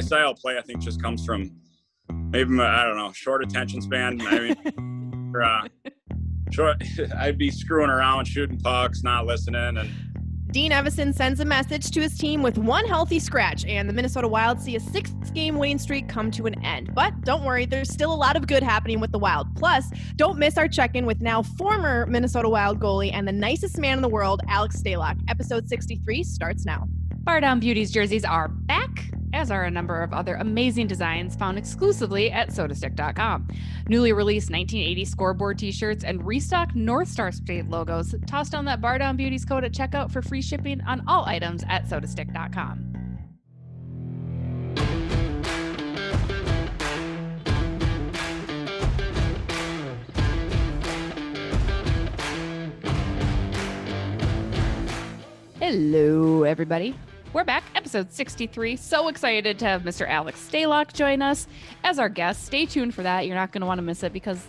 style of play, I think, just comes from maybe, I don't know, short attention span. I mean, short, I'd be screwing around, shooting pucks, not listening. And Dean Evason sends a message to his team with one healthy scratch, and the Minnesota Wild see a 6-game winning streak come to an end. But don't worry, there's still a lot of good happening with the Wild. Plus, don't miss our check-in with now former Minnesota Wild goalie and the nicest man in the world, Alex Stalock. Episode 63 starts now. Bardown Beauties jerseys are back, as are a number of other amazing designs found exclusively at sodastick.com. Newly released 1980 scoreboard t-shirts and restocked North Star State logos. Toss down that Bardown Beauties code at checkout for free shipping on all items at sodastick.com. Hello, everybody. We're back, episode 63. So excited to have Mr. Alex Stalock join us as our guest. Stay tuned for that. You're not going to want to miss it because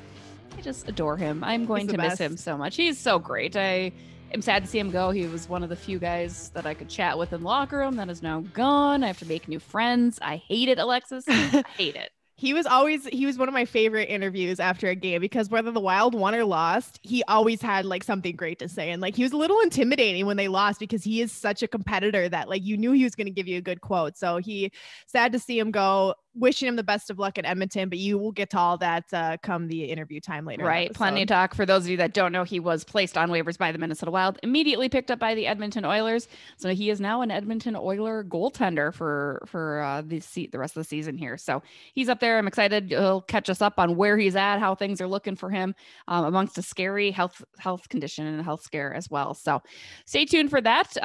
I just adore him. I'm going to miss him so much. He's so great. I am sad to see him go. He was one of the few guys that I could chat with in the locker room that is now gone. I have to make new friends. I hate it, Alexis. I hate it. He was one of my favorite interviews after a game because whether the Wild won or lost, he always had like something great to say. And like, he was a little intimidating when they lost because he is such a competitor that like, you knew he was going to give you a good quote. So sad to see him go. Wishing him the best of luck at Edmonton, but you will get to all that come the interview time later. Right. Plenty of talk. For those of you that don't know, he was placed on waivers by the Minnesota Wild, immediately picked up by the Edmonton Oilers. So he is now an Edmonton Oiler goaltender for the rest of the season here. So he's up there. I'm excited. He'll catch us up on where he's at, how things are looking for him amongst a scary health condition and a health scare as well. So stay tuned for that.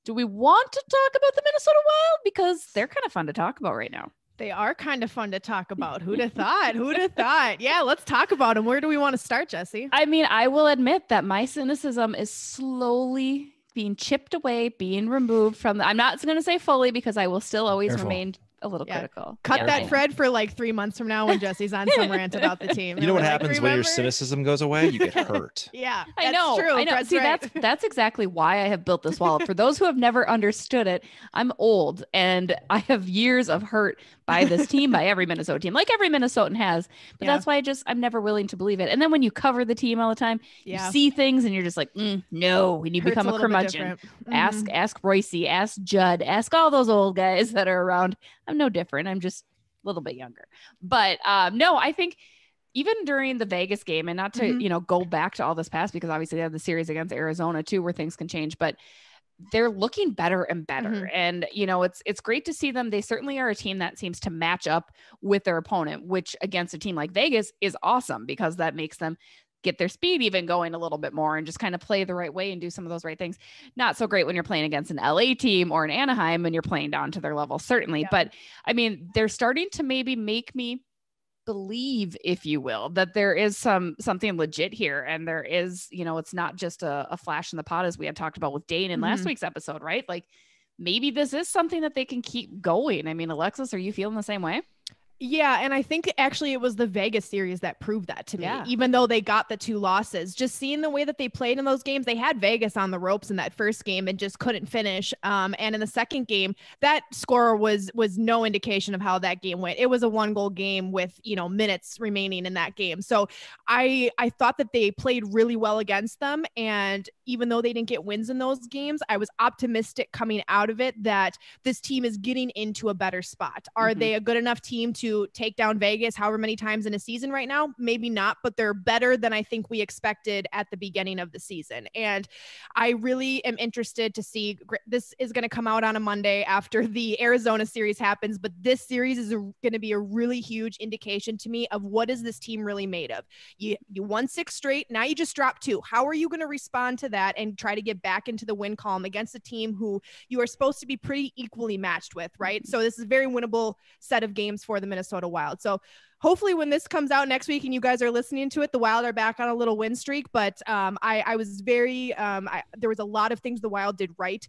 Do we want to talk about the Minnesota Wild? Because they're kind of fun to talk about right now. They are kind of fun to talk about. Who'd have thought? Who'd have thought? Yeah, let's talk about them. Where do we want to start, Jesse? I mean, I will admit that my cynicism is slowly being chipped away, being removed from I'm not going to say fully because I will still always remain a little critical. Cut that thread for like 3 months from now when Jesse's on some rant about the team. You know what happens when your cynicism goes away? You get hurt. Yeah, I know. True. I know. See, right. that's exactly why I have built this wall. For those who have never understood it, I'm old and I have years of hurt by this team, by every Minnesota team, like every Minnesotan has. But that's why I'm never willing to believe it. And then when you cover the team all the time, you see things and you're just like, no, and you become a curmudgeon. Ask Royce, ask Judd, ask all those old guys that are around. I'm no different. I'm just a little bit younger. But no, I think even during the Vegas game, and not to, go back to all this past, because obviously they have the series against Arizona too, where things can change, but they're looking better and better. And, it's great to see them. They certainly are a team that seems to match up with their opponent, which against a team like Vegas is awesome because that makes them get their speed even going a little bit more and just kind of play the right way and do some of those right things. Not so great when you're playing against an LA team or an Anaheim and you're playing down to their level, certainly. Yeah. But I mean, they're starting to maybe make me believe, if you will, that there is something legit here. And there is, it's not just a flash in the pot, as we had talked about with Dane in last week's episode, right? Like maybe this is something that they can keep going. I mean, Alexis, are you feeling the same way? Yeah, and I think actually it was the Vegas series that proved that to me, even though they got the 2 losses. Just seeing the way that they played in those games, they had Vegas on the ropes in that first game and just couldn't finish. And in the second game, that score was no indication of how that game went. It was a 1-goal game with, minutes remaining in that game. So I thought that they played really well against them. And even though they didn't get wins in those games, I was optimistic coming out of it that this team is getting into a better spot. Are they a good enough team to take down Vegas however many times in a season right now? Maybe not, but they're better than I think we expected at the beginning of the season. And I really am interested to see, this is going to come out on a Monday after the Arizona series happens, but this series is going to be a really huge indication to me of what is this team really made of. You won 6 straight. Now you just dropped 2. How are you going to respond to that and try to get back into the win column against a team who you are supposed to be pretty equally matched with, right? So this is a very winnable set of games for the Minnesota Wild. So hopefully when this comes out next week and you guys are listening to it, the Wild are back on a little win streak. But I was very, there was a lot of things the Wild did right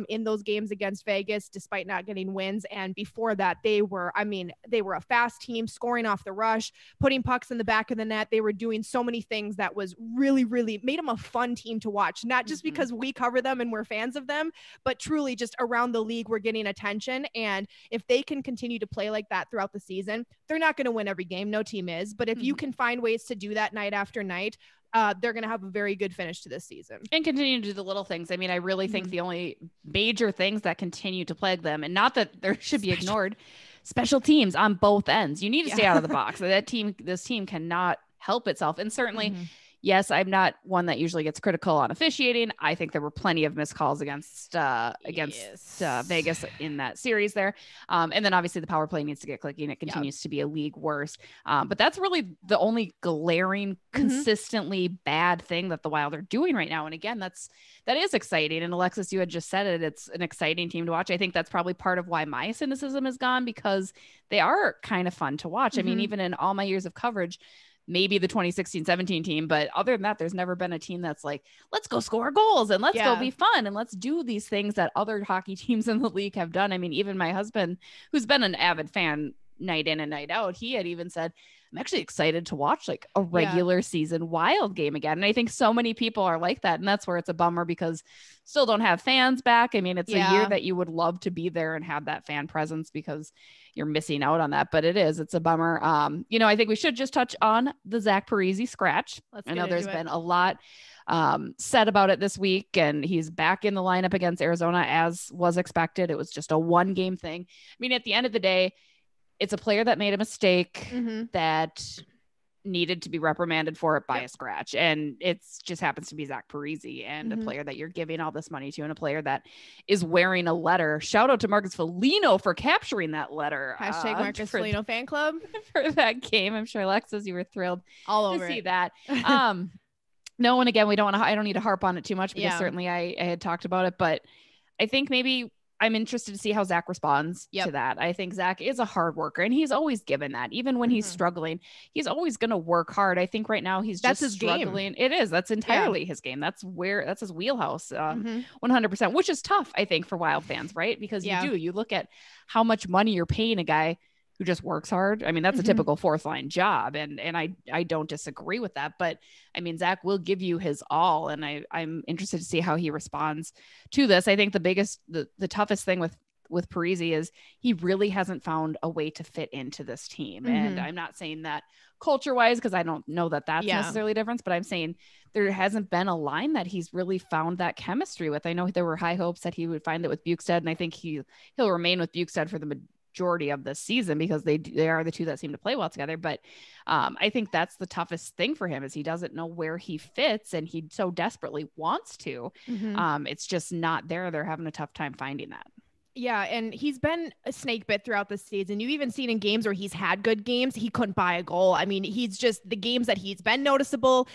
in those games against Vegas, despite not getting wins. And before that, they were a fast team, scoring off the rush, putting pucks in the back of the net. They were doing so many things that was really, really made them a fun team to watch, not just because we cover them and we're fans of them, but truly just around the league, we're getting attention. And if they can continue to play like that throughout the season, they're not going to win every game. No team is. But if you can find ways to do that night after night, they're going to have a very good finish to this season. And continue to do the little things. I mean, I really think the only major things that continue to plague them, and not that there should be ignored, special teams on both ends. You need to stay out of the box. This team cannot help itself. And certainly, yes, I'm not one that usually gets critical on officiating. I think there were plenty of missed calls against Vegas in that series there. And then obviously the power play needs to get clicking. It continues to be a league worst. But that's really the only glaring, consistently bad thing that the Wild are doing right now. And again, that is exciting. And Alexis, you had just said it. It's an exciting team to watch. I think that's probably part of why my cynicism is gone, because they are kind of fun to watch. I mean, even in all my years of coverage, maybe the 2016-17 team, but other than that, there's never been a team that's like, let's go score goals and let's go be fun and let's do these things that other hockey teams in the league have done. I mean, even my husband, who's been an avid fan night in and night out, he had even said, I'm actually excited to watch like a regular season Wild game again. And I think so many people are like that. And that's where it's a bummer, because still don't have fans back. I mean, it's a year that you would love to be there and have that fan presence, because you're missing out on that, but it's a bummer. I think we should just touch on the Zach Parise scratch. I know there's been a lot said about it this week, and he's back in the lineup against Arizona as was expected. It was just a 1-game thing. I mean, at the end of the day, it's a player that made a mistake that needed to be reprimanded for it by a scratch. And it just happens to be Zach Parise, and a player that you're giving all this money to, and a player that is wearing a letter. Shout out to Marcus Foligno for capturing that letter. Hashtag Marcus Foligno fan club for that game. I'm sure Alexis, you were thrilled all over to see that. No, and again, I don't need to harp on it too much, because certainly I had talked about it, but I think maybe I'm interested to see how Zach responds to that. I think Zach is a hard worker, and he's always given that. Even when he's struggling, he's always going to work hard. I think right now that's just struggling. Game. It is. That's entirely his game. That's his wheelhouse, 100%, which is tough, I think, for Wild fans, right? Because you look at how much money you're paying a guy who just works hard. I mean, that's a typical fourth line job. And I don't disagree with that, but I mean, Zach will give you his all. And I'm interested to see how he responds to this. I think the toughest thing with Parise is he really hasn't found a way to fit into this team. And I'm not saying that culture wise, because I don't know that that's necessarily a difference, but I'm saying there hasn't been a line that he's really found that chemistry with. I know there were high hopes that he would find it with Bukestad, and I think he'll remain with Bukestad for the majority of the season, because they are the two that seem to play well together. But I think that's the toughest thing for him, is he doesn't know where he fits, and he so desperately wants to. It's just not there. They're having a tough time finding that. Yeah, and he's been a snake bit throughout the season. You've even seen in games where he's had good games, he couldn't buy a goal. I mean, he's just, the games that he's been noticeable,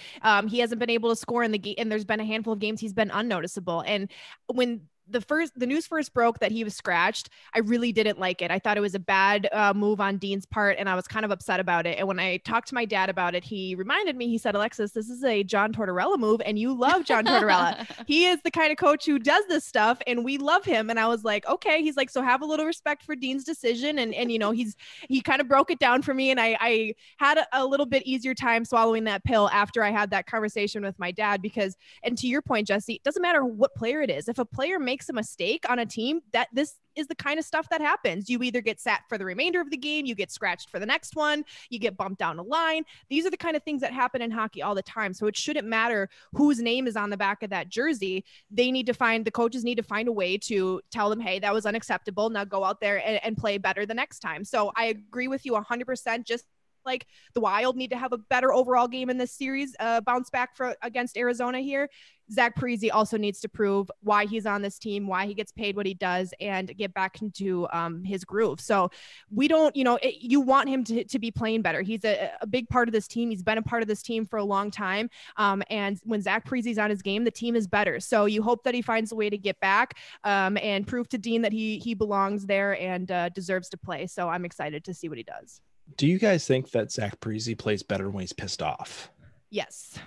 he hasn't been able to score in the game, and there's been a handful of games he's been unnoticeable. And when the news first broke that he was scratched, I really didn't like it. I thought it was a bad move on Dean's part, and I was kind of upset about it. And when I talked to my dad about it, he reminded me, he said, Alexis, this is a John Tortorella move, and you love John Tortorella. He is the kind of coach who does this stuff, and we love him. And I was like, okay. He's like, so have a little respect for Dean's decision. And he kind of broke it down for me, and I had a little bit easier time swallowing that pill after I had that conversation with my dad, because, and to your point, Jesse, it doesn't matter what player it is. If a player makes a mistake on a team, that this is the kind of stuff that happens. You either get sat for the remainder of the game, you get scratched for the next one, you get bumped down a line. These are the kind of things that happen in hockey all the time. So it shouldn't matter whose name is on the back of that jersey. The coaches need to find a way to tell them, hey, that was unacceptable. Now go out there and play better the next time. So I agree with you 100%. Just like the Wild need to have a better overall game in this series, bounce back against Arizona here. Zach Parise also needs to prove why he's on this team, why he gets paid what he does, and get back into his groove. So we don't, you want him to be playing better. He's a big part of this team. He's been a part of this team for a long time. And when Zach Parise's on his game, the team is better. So you hope that he finds a way to get back and prove to Dean that he belongs there and deserves to play. So I'm excited to see what he does. Do you guys think that Zach Parise plays better when he's pissed off? Yes.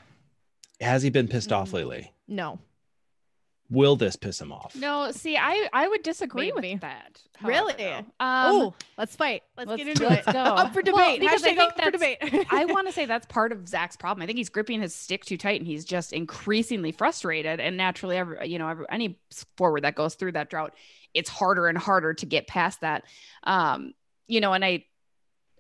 Has he been pissed off lately? No. Will this piss him off? No, see, I would disagree Maybe. with that. Really? Let's fight. Let's get into it. Go. Up for debate. Because I think up for debate. I want to say that's part of Zach's problem. I think he's gripping his stick too tight, and he's just increasingly frustrated. And naturally, any forward that goes through that drought, it's harder and harder to get past that. And I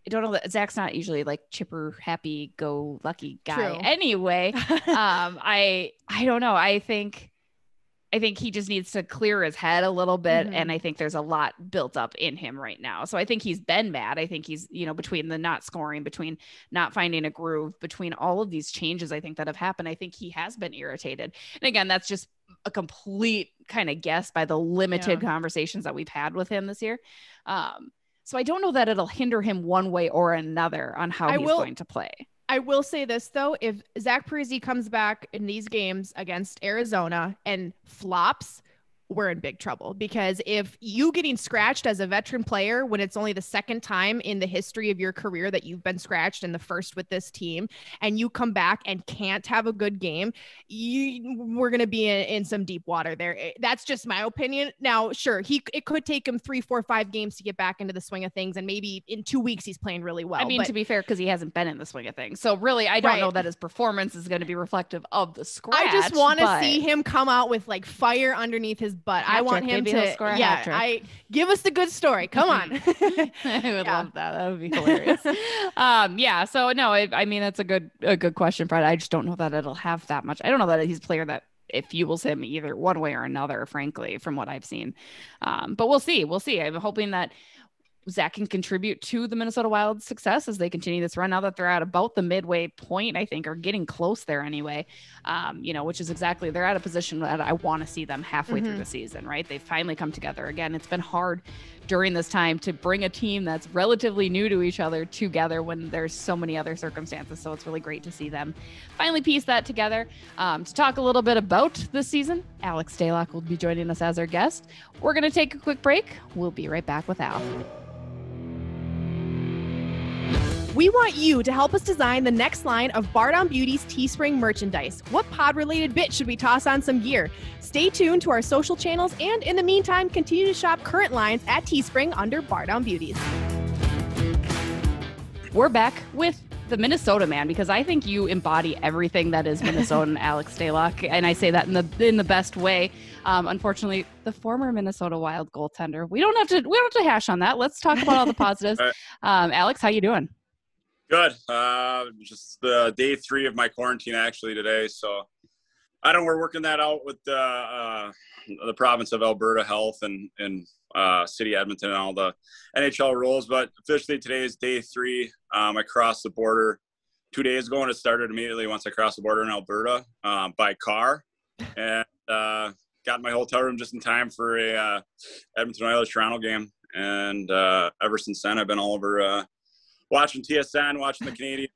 don't know that Zach's not usually like chipper, happy, go lucky guy. True. Anyway, I don't know. I think he just needs to clear his head a little bit. And I think there's a lot built up in him right now. So I think he's been mad. I think he's, between the not scoring, between not finding a groove, between all of these changes, I think that have happened, I think he has been irritated. And again, that's just a complete kind of guess by the limited conversations that we've had with him this year. So I don't know that it'll hinder him one way or another on how he's going to play. I will say this, though. If Zach Parise comes back in these games against Arizona and flops, we're in big trouble, because if you getting scratched as a veteran player when it's only the second time in the history of your career that you've been scratched and the first with this team, and you come back and can't have a good game, we're going to be in some deep water there. That's just my opinion. Now, sure, it could take him 3, 4, 5 games to get back into the swing of things, and maybe in 2 weeks he's playing really well. I mean, to be fair, because he hasn't been in the swing of things. So really, I don't know that his performance is going to be reflective of the scratch. I just want to see him come out with like fire underneath his butt. I want him to score a hat trick. Give us the good story. Come on. I would love that. That would be hilarious. So no, I mean, that's a good question, Fred. I just don't know that it'll have that much. I don't know that he's a player that it fuels him either one way or another, frankly, from what I've seen. But we'll see. I'm hoping that Zach can contribute to the Minnesota Wild's success as they continue this run, now that they're at about the midway point, I think, or getting close there anyway, which is exactly, they're at a position that I want to see them halfway through the season, right? They've finally come together again. It's been hard during this time to bring a team that's relatively new to each other together when there's so many other circumstances. So it's really great to see them finally piece that together. To talk a little bit about this season, Alex Stalock will be joining us as our guest. We're going to take a quick break. We'll be right back with Al. We want you to help us design the next line of Bardown Beauties Teespring merchandise. What pod-related bit should we toss on some gear? Stay tuned to our social channels, and in the meantime, continue to shop current lines at Teespring under Bardown Beauties. We're back with the Minnesota man, because I think you embody everything that is Minnesotan, Alex Stalock, and I say that in the best way. Unfortunately, the former Minnesota Wild goaltender. We don't have to hash on that. Let's talk about all the positives. Alex, how you doing? Good. Just the day 3 of my quarantine actually today. So I don't know, we're working that out with the province of Alberta Health and City Edmonton and all the NHL rules. But officially today is day 3. I crossed the border 2 days ago, and it started immediately once I crossed the border in Alberta by car, and got in my hotel room just in time for a Edmonton Oilers Toronto game. And ever since then, I've been all over watching TSN, watching the Canadian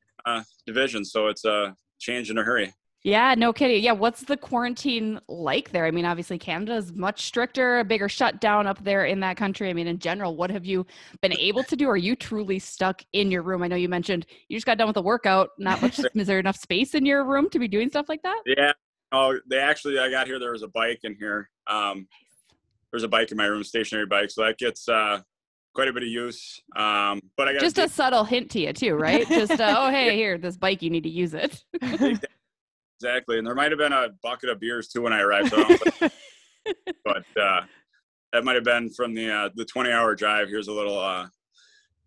division. So it's a change in a hurry. Yeah, no kidding. Yeah, what's the quarantine like there? I mean, obviously Canada is much stricter, a bigger shutdown up there in that country. I mean, in general, what have you been able to do? Are you truly stuck in your room? I know you mentioned you just got done with a workout. Not much. Is there enough space in your room to be doing stuff like that? Yeah. Oh, I got here, there was a bike in here. There's a bike in my room, stationary bike. So that gets quite a bit of use. But I got just a subtle hint to you too, right? Just, oh, hey, here, this bike, you need to use it. Exactly. And there might've been a bucket of beers too when I arrived. But that might've been from the 20-hour drive. Here's a little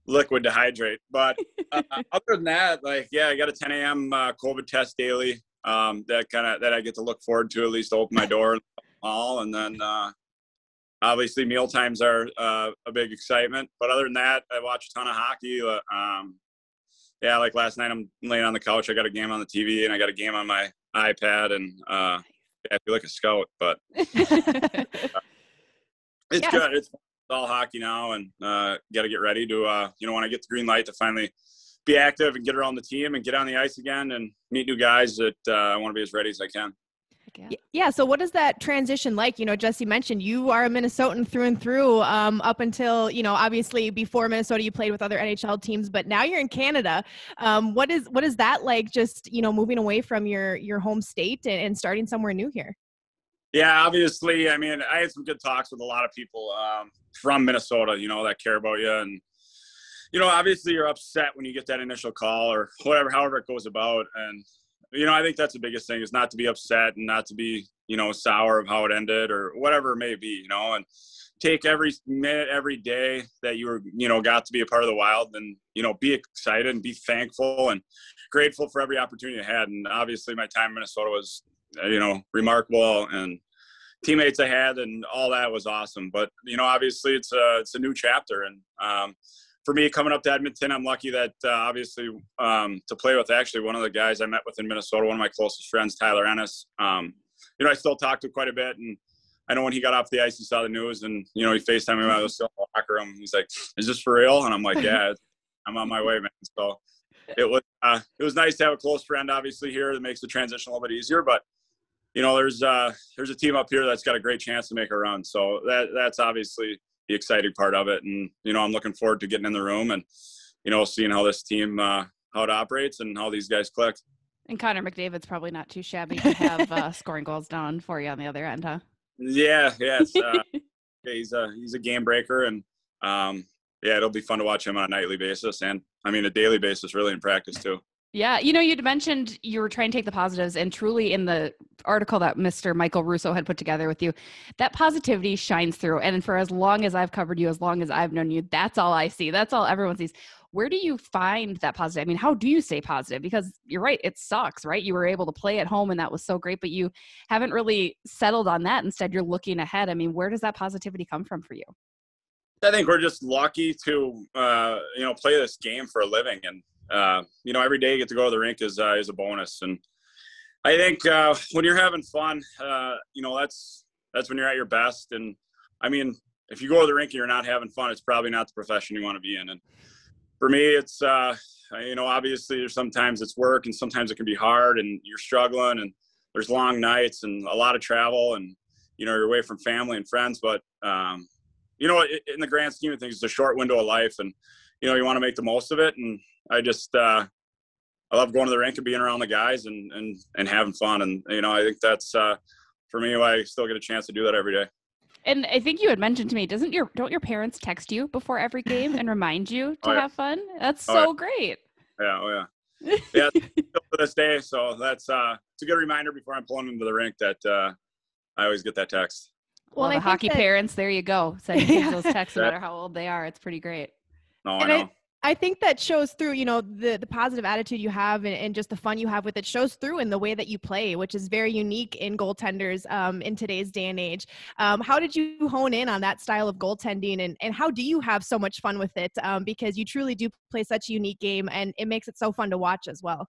liquid to hydrate. But other than that, I got a 10 a.m. COVID test daily. That I get to look forward to, at least open my door all. And then obviously meal times are a big excitement. But other than that, I watch a ton of hockey. Like last night, I'm laying on the couch. I got a game on the TV, and I got a game on my iPad, and I feel like a scout. But it's good. It's all hockey now, and got to get ready to when I get the green light to finally be active and get around the team and get on the ice again and meet new guys that I want to be as ready as I can. Yeah. So what is that transition like? Jesse mentioned you are a Minnesotan through and through, up until, obviously before Minnesota, you played with other NHL teams, but now you're in Canada. What is that like, just, moving away from your home state and starting somewhere new here? Yeah, obviously. I mean, I had some good talks with a lot of people from Minnesota, that care about you. And, obviously you're upset when you get that initial call or however it goes about. And, I think that's the biggest thing, is not to be upset and not to be, sour of how it ended or whatever it may be, and take every minute, every day that you were, got to be a part of the Wild, and, be excited and be thankful and grateful for every opportunity I had. And obviously my time in Minnesota was, remarkable, and teammates I had and all that was awesome. But, obviously it's a new chapter. And, for me, coming up to Edmonton, I'm lucky that obviously to play with actually one of the guys I met with in Minnesota, one of my closest friends, Tyler Ennis. I still talk to quite a bit, and I know when he got off the ice, he saw the news, and he FaceTimed me when I was still in the locker room. He's like, "Is this for real?" And I'm like, "Yeah, I'm on my way, man." So it was nice to have a close friend, obviously, here that makes the transition a little bit easier. But there's a team up here that's got a great chance to make a run. So that's obviously the exciting part of it. And, I'm looking forward to getting in the room and, seeing how this team, how it operates and how these guys click. And Connor McDavid's probably not too shabby to have scoring goals down for you on the other end, huh? Yeah. It's, he's a game breaker, and it'll be fun to watch him on a nightly basis. And a daily basis, really, in practice too. Yeah. You'd mentioned you were trying to take the positives, and truly in the article that Mr. Michael Russo had put together with you, that positivity shines through. And for as long as I've covered you, as long as I've known you, that's all I see. That's all everyone sees. Where do you find that positive? How do you stay positive? Because you're right, it sucks, right? You were able to play at home and that was so great, but you haven't really settled on that. Instead, you're looking ahead. Where does that positivity come from for you? I think we're just lucky to, play this game for a living. And, every day you get to go to the rink is a bonus. And I think when you're having fun, that's when you're at your best. And if you go to the rink and you're not having fun, it's probably not the profession you want to be in. And for me, it's, obviously there's sometimes it's work and sometimes it can be hard and you're struggling and there's long nights and a lot of travel and, you're away from family and friends. But, in the grand scheme of things, it's a short window of life, and, you want to make the most of it. And I just, I love going to the rink and being around the guys and having fun. And, I think that's, for me, why I still get a chance to do that every day. And I think you had mentioned to me, don't your parents text you before every game and remind you to have fun? That's so great. Yeah. Oh yeah. Yeah. To this day. So that's, it's a good reminder before I'm pulling into the rink that, I always get that text. Well, the hockey parents, there you go. Sending kids those texts no matter how old they are. It's pretty great. No, I know. I think that shows through, the positive attitude you have and just the fun you have with it shows through in the way that you play, which is very unique in goaltenders in today's day and age. How did you hone in on that style of goaltending, and how do you have so much fun with it? Because you truly do play such a unique game, and it makes it so fun to watch as well.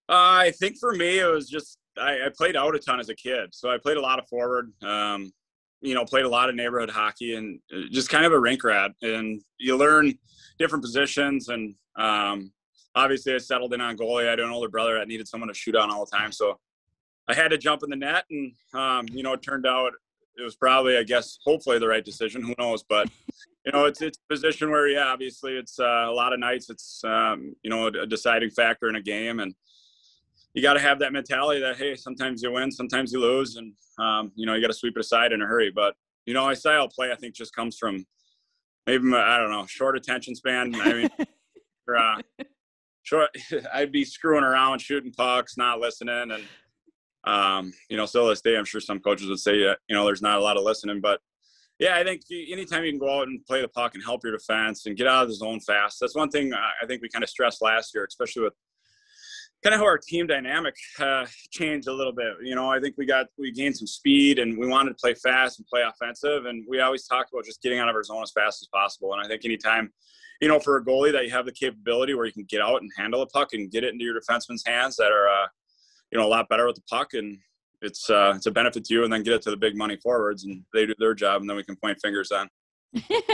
I think for me, it was just, I played out a ton as a kid. So I played a lot of forward, played a lot of neighborhood hockey, and just kind of a rink rat. And you learn different positions. And obviously I settled in on goalie. I had an older brother that needed someone to shoot on all the time. So I had to jump in the net, and, it turned out it was probably, I guess, hopefully the right decision. Who knows? But, it's a position where, obviously it's a lot of nights. It's, a deciding factor in a game. And you got to have that mentality that, hey, sometimes you win, sometimes you lose. And, you got to sweep it aside in a hurry. But, my style of play, I think, just comes from maybe, I don't know, short attention span. Short, I'd be screwing around, shooting pucks, not listening. And, still this day, I'm sure some coaches would say, there's not a lot of listening. But, yeah, I think anytime you can go out and play the puck and help your defense and get out of the zone fast, that's one thing I think we kind of stressed last year, especially with kind of how our team dynamic changed a little bit. I think we gained some speed, and we wanted to play fast and play offensive. And we always talked about just getting out of our zone as fast as possible. And I think anytime, for a goalie that you have the capability where you can get out and handle a puck and get it into your defenseman's hands that are, a lot better with the puck, and it's a benefit to you, and then get it to the big money forwards and they do their job, and then we can point fingers on.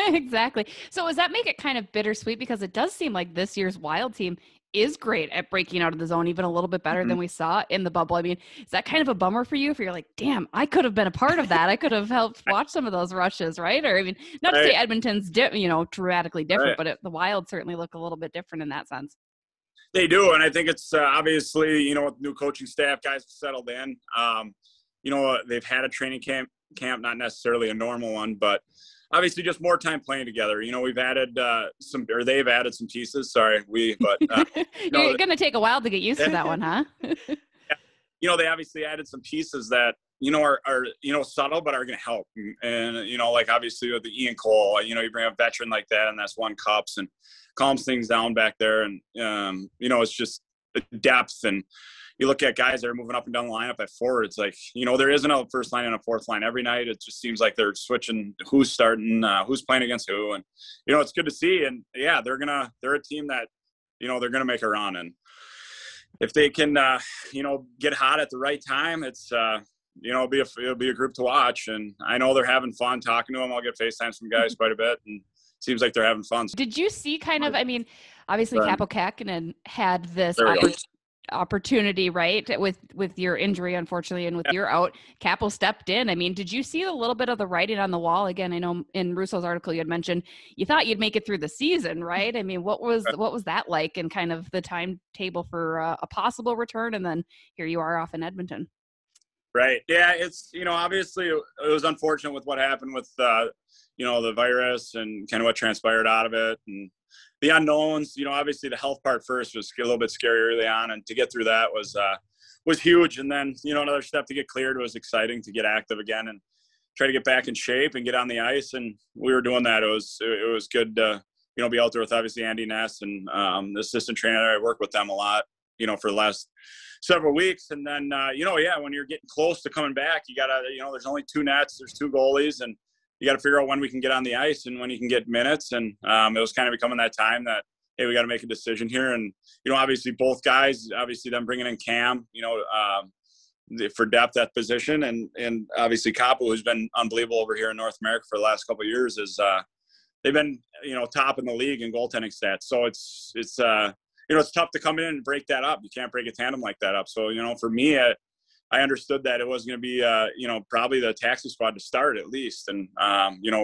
Exactly. So does that make it kind of bittersweet? Because it does seem like this year's Wild team is great at breaking out of the zone, even a little bit better than we saw in the bubble. I mean, is that kind of a bummer for you if you're like, damn, I could have been a part of that. I could have helped watch some of those rushes, right? Or I mean, not to say Edmonton's, dramatically different, but the Wild certainly look a little bit different in that sense. They do, and I think it's obviously, with new coaching staff, guys have settled in. They've had a training camp, not necessarily a normal one, but obviously just more time playing together. We've added they've added some pieces. Sorry, but you're going to take a while to get used to that one, huh? They obviously added some pieces that are subtle, but are going to help. And like obviously with the Ian Cole, you bring a veteran like that, and that's 1 cups and calms things down back there. And it's just depth. And you look at guys that are moving up and down the lineup at forward. It's like there isn't a first line and a fourth line every night. It just seems like they're switching who's starting, who's playing against who, and it's good to see. And yeah, they're a team that they're gonna make a run. And if they can get hot at the right time, it's it'll be a group to watch. And I know they're having fun talking to them. I'll get FaceTimes from guys quite a bit, and it seems like they're having fun. Did you see obviously Capo Kähkönen had this opportunity, right, with your injury, unfortunately, and with your out, Capo stepped in. I mean, did you see a little bit of the writing on the wall? Again, I know in Russo's article you had mentioned you thought you'd make it through the season, right? I mean, what was that like, and kind of the timetable for a possible return, and then here you are off in Edmonton. Right. Yeah, it's obviously it was unfortunate with what happened with the virus and kind of what transpired out of it, and the unknowns. Obviously the health part first was a little bit scary early on, and to get through that was huge. And then another step to get cleared was exciting, to get active again and try to get back in shape and get on the ice. And we were doing that. It was good to be out there with obviously Andy Ness and the assistant trainer. I worked with them a lot for the last several weeks. And then when you're getting close to coming back, you gotta there's only 2 nets, there's 2 goalies, and you got to figure out when we can get on the ice and when you can get minutes. And it was kind of becoming that time that, hey, we got to make a decision here. And, obviously both guys, obviously them bringing in Cam, for depth at position. And obviously Capo, who's been unbelievable over here in North America for the last couple of years, is they've been, top in the league in goaltending stats. So it's tough to come in and break that up. You can't break a tandem like that up. So, for me, I understood that it was going to be, probably the taxi squad to start at least, and,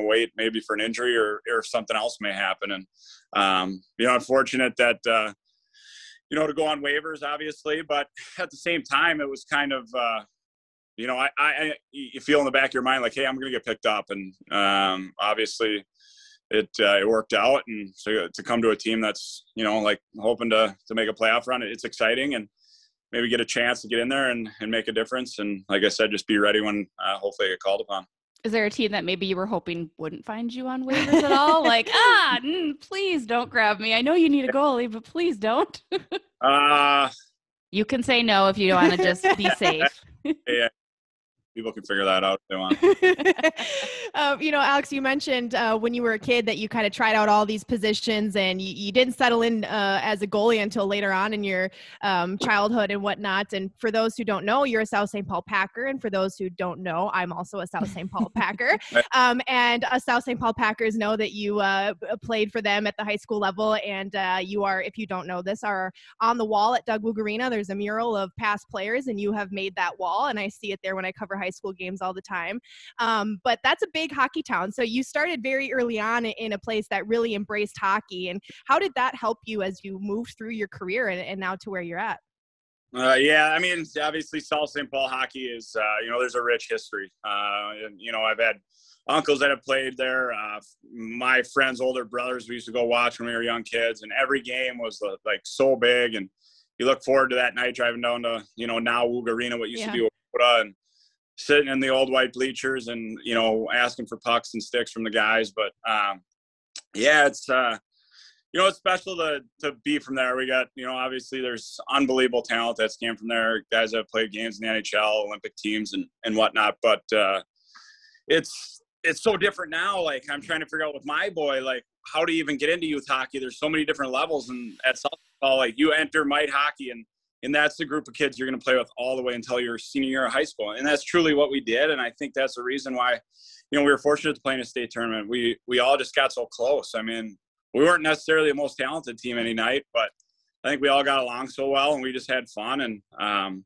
wait maybe for an injury or something else may happen. And, unfortunate that, to go on waivers, obviously, but at the same time, it was kind of, you feel in the back of your mind, like, hey, I'm going to get picked up. And obviously it worked out. And so to come to a team that's, like hoping to make a playoff run, it's exciting, and maybe get a chance to get in there and make a difference. And like I said, just be ready when hopefully I get called upon. Is there a team that maybe you were hoping wouldn't find you on waivers at all? Like, please don't grab me. I know you need a goalie, but please don't. You can say no if you don't want to just be safe. Yeah. People can figure that out if they want. Alex, you mentioned when you were a kid that you kind of tried out all these positions, and you didn't settle in as a goalie until later on in your childhood and whatnot. And for those who don't know, you're a South St. Paul Packer. And for those who don't know, I'm also a South St. Paul Packer. And us South St. Paul Packers know that you played for them at the high school level. And you are, if you don't know this, are on the wall at Doug Woog Arena. There's a mural of past players, and you have made that wall. And I see it there when I cover high school games all the time. But that's a big hockey town. So you started very early on in a place that really embraced hockey. And how did that help you as you moved through your career and now to where you're at? Yeah, I mean, obviously South St. Paul hockey is, there's a rich history. And, I've had uncles that have played there. My friends' older brothers, we used to go watch when we were young kids, and every game was like so big. And you look forward to that night driving down to, now Woog Arena, what used to be Wakota, and sitting in the old white bleachers and, asking for pucks and sticks from the guys. But, it's, it's special to be from there. We got, obviously there's unbelievable talent that's came from there. Guys that have played games in the NHL, Olympic teams and whatnot. But it's so different now. Like, I'm trying to figure out with my boy, like, how do you even get into youth hockey? There's so many different levels. And at South Paul, like, you enter mite hockey, and that's the group of kids you're going to play with all the way until your senior year of high school. And that's truly what we did. And I think that's the reason why, we were fortunate to play in a state tournament. We all just got so close. I mean, we weren't necessarily the most talented team any night, but I think we all got along so well, and we just had fun. And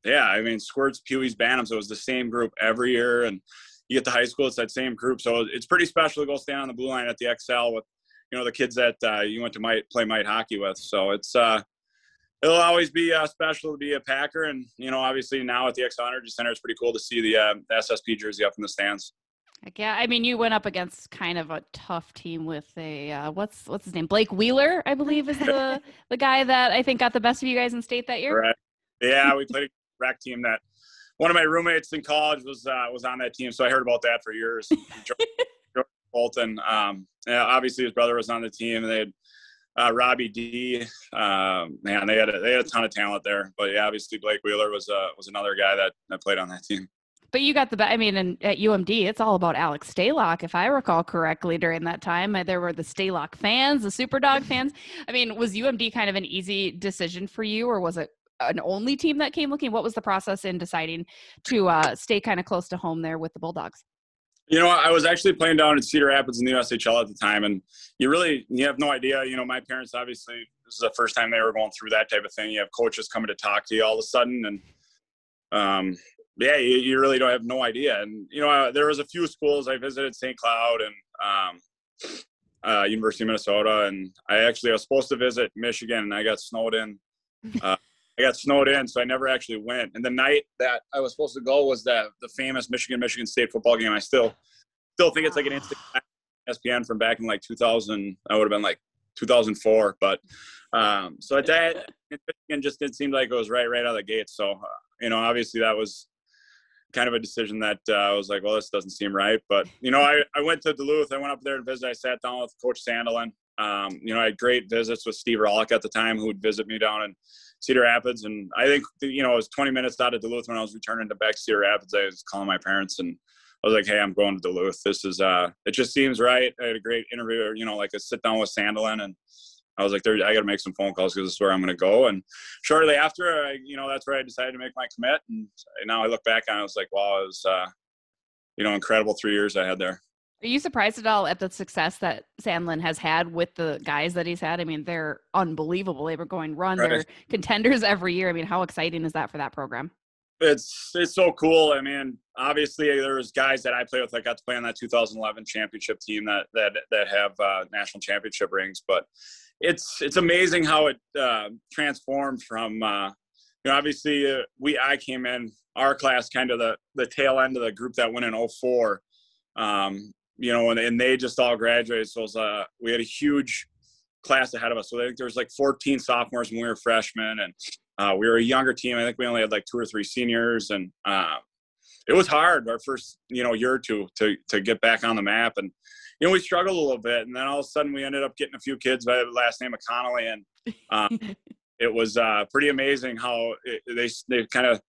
yeah, I mean, Squirts, Pewees, Bantams, it was the same group every year. And you get to high school, it's that same group. So it's pretty special to go stand on the blue line at the XL with, the kids that you went to play mite hockey with. So it'll always be special to be a Packer. And, obviously now at the XL Energy Center, it's pretty cool to see the SSP jersey up in the stands. Heck yeah. I mean, you went up against kind of a tough team with a, what's his name? Blake Wheeler, I believe, is the guy that I think got the best of you guys in state that year. Right. Yeah, we played a rec team that one of my roommates in college was on that team. So I heard about that for years. George Bolton. Obviously his brother was on the team, and they had Robbie D. Man, they had a ton of talent there. But yeah, obviously Blake Wheeler was another guy that played on that team. But you got I mean, and at UMD, it's all about Alex Stalock, if I recall correctly, during that time. There were the Stalock fans, the Superdog fans. I mean, was UMD kind of an easy decision for you, or was it an only team that came looking? What was the process in deciding to stay kind of close to home there with the Bulldogs? I was actually playing down in Cedar Rapids in the USHL at the time, and you have no idea. My parents, obviously, this is the first time they were going through that type of thing. You have coaches coming to talk to you all of a sudden, and yeah, you really don't have no idea. And, there was a few schools. I visited St. Cloud and University of Minnesota. And I was supposed to visit Michigan, and I got snowed in. So I never actually went. And the night that I was supposed to go was the famous Michigan State football game. I still think it's like an instant ESPN from back in like 2000. I would have been like 2004. But so that Michigan just didn't seem like it was right out of the gate. So, obviously that was kind of a decision that I was like, well, this doesn't seem right. But, I went to Duluth. I went up there to visit. I sat down with Coach Sandelin. I had great visits with Steve Rollick at the time, who would visit me down in Cedar Rapids. And I think, it was 20 minutes out of Duluth when I was returning back to Cedar Rapids. I was calling my parents, and I was like, hey, I'm going to Duluth. This is, it just seems right. I had a great interview, like a sit down with Sandelin, and I was like, I got to make some phone calls because this is where I'm going to go. And shortly after, that's where I decided to make my commit. And now I look back on it, I was like, wow, it was, incredible 3 years I had there. Are you surprised at all at the success that Sandlin has had with the guys that he's had? I mean, they're unbelievable. They were going run. Right. They're contenders every year. I mean, how exciting is that for that program? It's so cool. I mean, obviously there's guys that I play with. I got to play on that 2011 championship team that have national championship rings, but it's amazing how it transformed from, obviously I came in our class, kind of the tail end of the group that went in 2004. And they just all graduated. So it was, we had a huge class ahead of us. So I think there was like 14 sophomores when we were freshmen, and we were a younger team. I think we only had like 2 or 3 seniors, and it was hard our first, year or two to get back on the map. And, we struggled a little bit, and then all of a sudden we ended up getting a few kids by the last name of Connolly. And it was pretty amazing how they kind of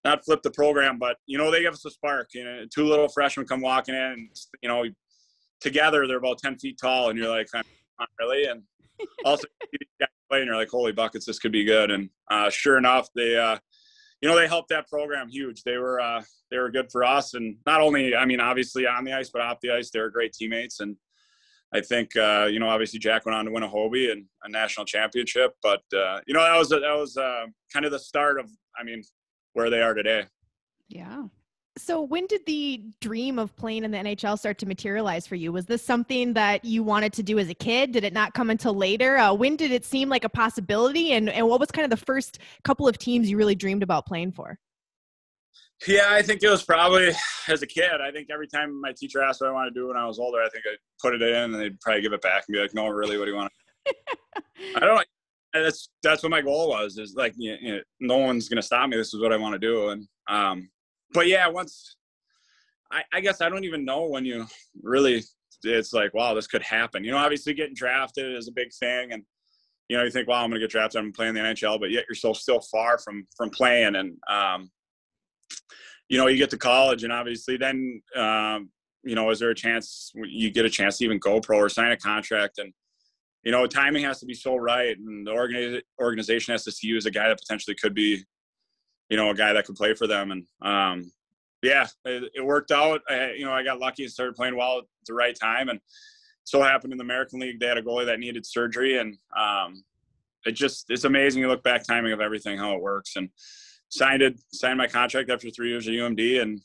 not flip the program, but, they give us a spark. 2 little freshmen come walking in, and, together they're about 10 feet tall, and you're like, really? And also play, and you're like, holy buckets, this could be good. And sure enough, they helped that program huge. They were good for us. And not only, obviously on the ice, but off the ice, they were great teammates. And I think, obviously Jack went on to win a Hobie and a national championship, but that was kind of the start of, where they are today. Yeah. So when did the dream of playing in the NHL start to materialize for you? Was this something that you wanted to do as a kid? Did it not come until later? When did it seem like a possibility? And what was kind of the first couple of teams you really dreamed about playing for? Yeah, I think it was probably as a kid. I think every time my teacher asked what I wanted to do when I was older, I think I'd put it in and they'd probably give it back and be like, no, really, what do you want to do? I don't know. That's what my goal was, is like, no one's going to stop me. This is what I want to do. And, but yeah, once I guess I don't even know when you really, it's like, wow, this could happen. Obviously getting drafted is a big thing. And, you think, wow, I'm going to get drafted. I'm playing the NHL, but yet you're still far from playing. And, you get to college, and obviously then, is there a chance you get a chance to even go pro or sign a contract? And, timing has to be so right. And the organization has to see you as a guy that potentially could be, a guy that could play for them. And, yeah, it worked out. I got lucky and started playing well at the right time. And so happened in the American League, they had a goalie that needed surgery. And, it's amazing. You look back, timing of everything, how it works, and signed my contract after 3 years at UMD. And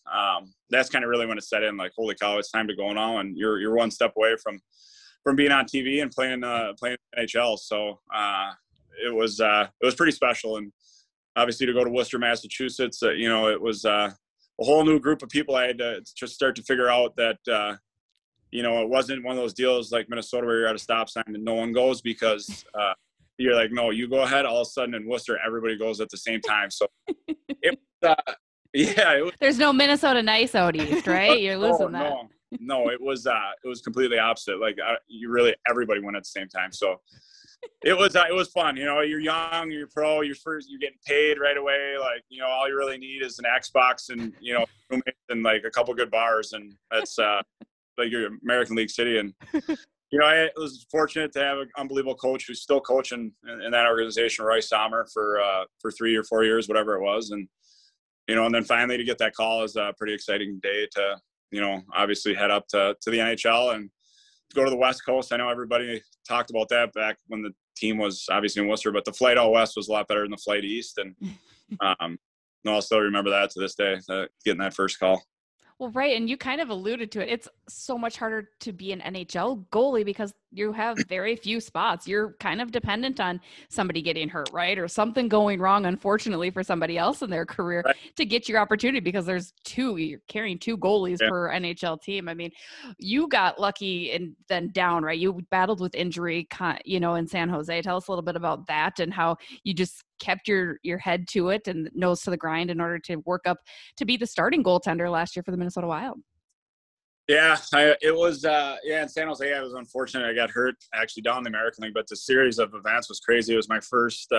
that's kind of really when it set in, like, holy cow, it's time to go now. And you're one step away from being on TV and playing NHL. So it was pretty special. And obviously to go to Worcester, Massachusetts, it was a whole new group of people. I had to just start to figure out that, it wasn't one of those deals like Minnesota where you're at a stop sign and no one goes because you're like, no, you go ahead. All of a sudden in Worcester, everybody goes at the same time. So it was, there's no Minnesota nice out east, right? You're losing that. No, it was completely opposite. Like everybody went at the same time. So it was fun. You're young, you're pro, you're getting paid right away. Like, all you really need is an Xbox and, roommates and like a couple good bars. And that's like your American League City. And, I was fortunate to have an unbelievable coach who's still coaching in that organization, Roy Sommer, for 3 or 4 years, whatever it was. And, and then finally to get that call is a pretty exciting day to, obviously head up to the NHL and go to the West Coast. I know everybody talked about that back when the team was obviously in Worcester, but the flight out west was a lot better than the flight east. And I'll still remember that to this day, getting that first call. Well, right. And you kind of alluded to it. It's so much harder to be an NHL goalie because you have very few spots. You're kind of dependent on somebody getting hurt, right? Or something going wrong, unfortunately, for somebody else in their career to get your opportunity because you're carrying 2 goalies per NHL team. I mean, you got lucky and then down, right? You battled with injury, in San Jose. Tell us a little bit about that and how you just kept your head to it and nose to the grind in order to work up to be the starting goaltender last year for the Minnesota Wild. Yeah, in San Jose, I was unfortunate. I got hurt actually down in the American League, but the series of events was crazy. It was my first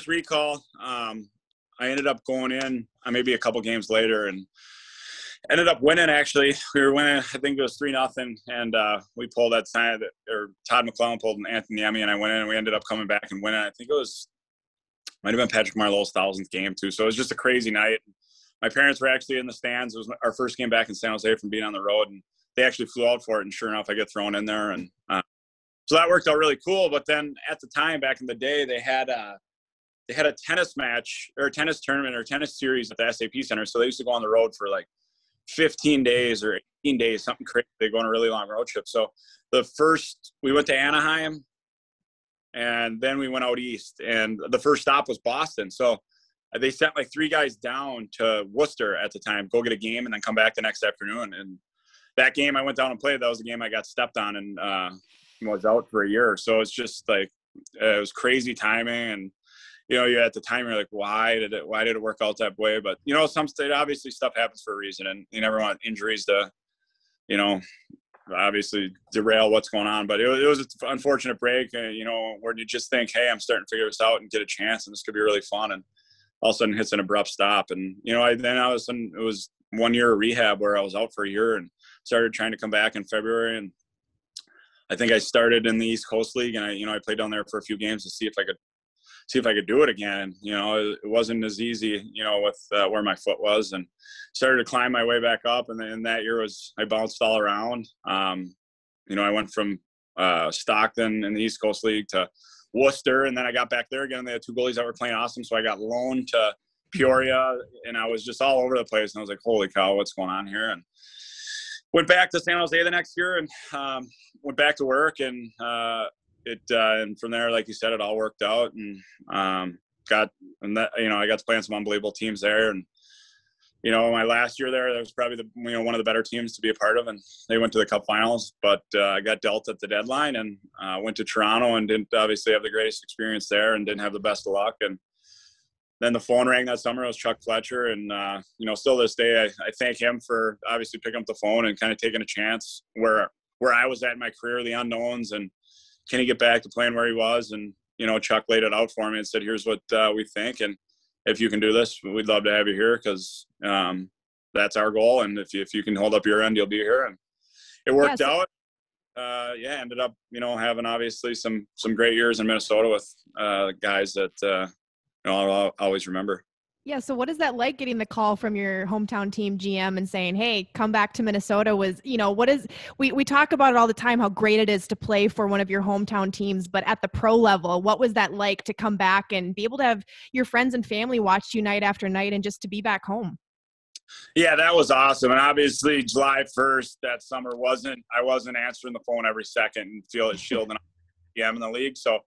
recall. I ended up going in maybe a couple games later and ended up winning. Actually, we were winning. I think it was 3-0, and we pulled that side. Or Todd McClellan pulled Anthony Emmy, and I went in, and we ended up coming back and winning. I think it might have been Patrick Marleau's 1000th game too. So it was just a crazy night. My parents were actually in the stands. It was our first game back in San Jose from being on the road, and they actually flew out for it. And sure enough, I get thrown in there, and so that worked out really cool. But then at the time, back in the day, they had a tennis match or a tennis tournament or tennis series at the SAP Center. So they used to go on the road for like 15 days or 18 days, something crazy. They go on a really long road trip. So we went to Anaheim, and then we went out east, and the first stop was Boston. So they sent like 3 guys down to Worcester at the time, go get a game, and then come back the next afternoon. And that game I went down and played. That was the game I got stepped on and was out for a year. So it's just like it was crazy timing. And you at the time you're like, why did it work out that way? But obviously stuff happens for a reason, and you never want injuries to obviously derail what's going on. But it was an unfortunate break, where you just think, hey, I'm starting to figure this out and get a chance, and this could be really fun. And all of a sudden hits an abrupt stop. And, it was 1 year of rehab where I was out for a year and started trying to come back in February. And I think I started in the East Coast League, and I played down there for a few games to see if I could do it again. And, it wasn't as easy, with where my foot was, and started to climb my way back up. And then that year I bounced all around. I went from Stockton in the East Coast League to Worcester, and then I got back there again. They had 2 goalies that were playing awesome, so I got loaned to Peoria, and I was just all over the place. And I was like, holy cow, what's going on here? And went back to San Jose the next year and went back to work, and and from there, like you said, it all worked out, and I got to play on some unbelievable teams there. And my last year there, that was probably one of the better teams to be a part of, and they went to the Cup Finals. But I got dealt at the deadline, and went to Toronto and didn't obviously have the greatest experience there, and didn't have the best of luck. And then the phone rang that summer. It was Chuck Fletcher, and still to this day, I thank him for obviously picking up the phone and kind of taking a chance where I was at in my career, the unknowns, and can he get back to playing where he was? And Chuck laid it out for me and said, "Here's what we think, and if you can do this, we'd love to have you here because that's our goal. And if you can hold up your end, you'll be here." And it worked out. Ended up, having obviously some great years in Minnesota with guys that I'll always remember. Yeah. So what is that like, getting the call from your hometown team GM and saying, hey, come back to Minnesota? We talk about it all the time, how great it is to play for one of your hometown teams, but at the pro level, what was that like to come back and be able to have your friends and family watch you night after night and just to be back home? Yeah, that was awesome. And obviously July 1st that summer I wasn't answering the phone every second and feel it shielding GM in the league. So,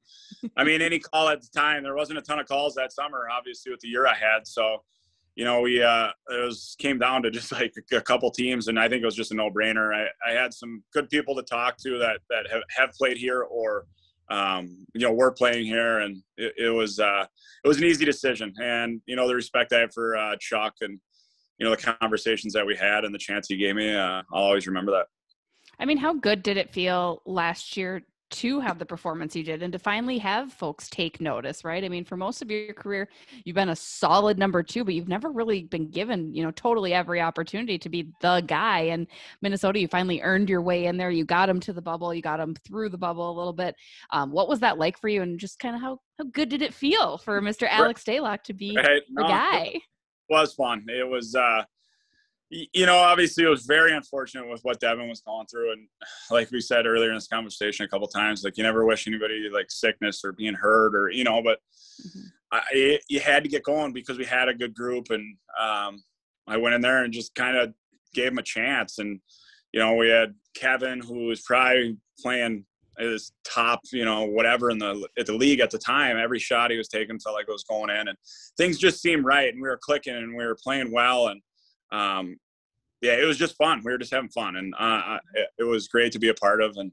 I mean, any call at the time, there wasn't a ton of calls that summer, obviously, with the year I had. So, came down to just like a couple teams, and I think it was just a no-brainer. I had some good people to talk to that have played here or, were playing here, and it was an easy decision. And, the respect I have for Chuck and, the conversations that we had and the chance he gave me, I'll always remember that. I mean, how good did it feel last year to have the performance you did and to finally have folks take notice, right? I mean, for most of your career, you've been a solid number 2, but you've never really been given, totally every opportunity to be the guy. And Minnesota, you finally earned your way in there. You got him to the bubble. You got him through the bubble a little bit. What was that like for you? And just kind of how good did it feel for Mr. Alex Stalock to be the guy? It was fun. It was, obviously it was very unfortunate with what Devin was going through. And like we said earlier in this conversation a couple of times, like you never wish anybody like sickness or being hurt or, but you had to get going because we had a good group. And I went in there and just kind of gave him a chance. And, we had Kevin, who was probably playing his top, whatever at the league at the time. Every shot he was taking felt like it was going in, and things just seemed right. And we were clicking and we were playing well. And, it was just fun. We were just having fun, and it was great to be a part of and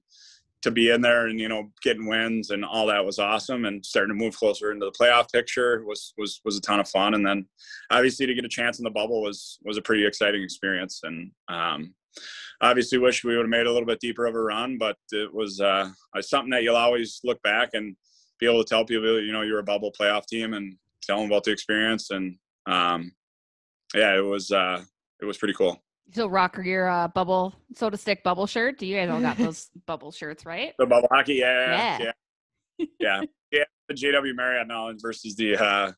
to be in there and, getting wins and all that was awesome. And starting to move closer into the playoff picture was a ton of fun. And then obviously to get a chance in the bubble was a pretty exciting experience. And, obviously wish we would have made a little bit deeper of a run, but it was something that you'll always look back and be able to tell people, you're a bubble playoff team and tell them about the experience. And, it was pretty cool. Still rock your bubble soda stick bubble shirt? Do you guys all got those bubble shirts, right? The bubble hockey, yeah. The JW Marriott now versus the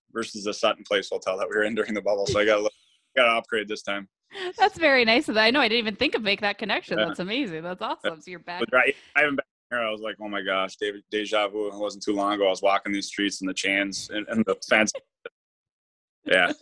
Sutton Place hotel that we were in during the bubble. So I got to upgrade this time. That's very nice of that. I know I didn't even think of make that connection. Yeah. That's amazing. That's awesome. So you're back. Right. I haven't been here. I was like, oh my gosh, deja vu. It wasn't too long ago. I was walking these streets and the chains and the fence. Yeah.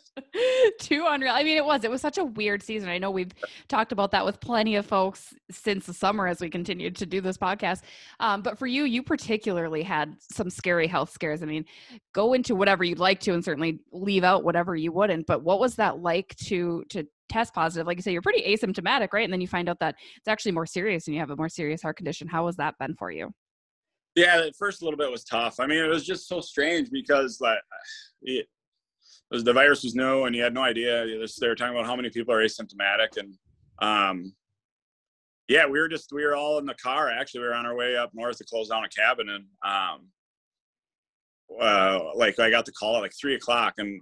Too unreal. I mean, it was such a weird season. I know we've talked about that with plenty of folks since the summer as we continued to do this podcast. But for you particularly had some scary health scares. I mean, go into whatever you'd like to and certainly leave out whatever you wouldn't. But what was that like to test positive? Like you say, you're pretty asymptomatic, right? And then you find out that it's actually more serious and you have a more serious heart condition. How has that been for you? Yeah, the first little bit was tough. I mean, it was just so strange because the virus was new and you had no idea. They were talking about how many people are asymptomatic. And we were all in the car. Actually, we were on our way up north to close down a cabin. And I got the call at 3:00 and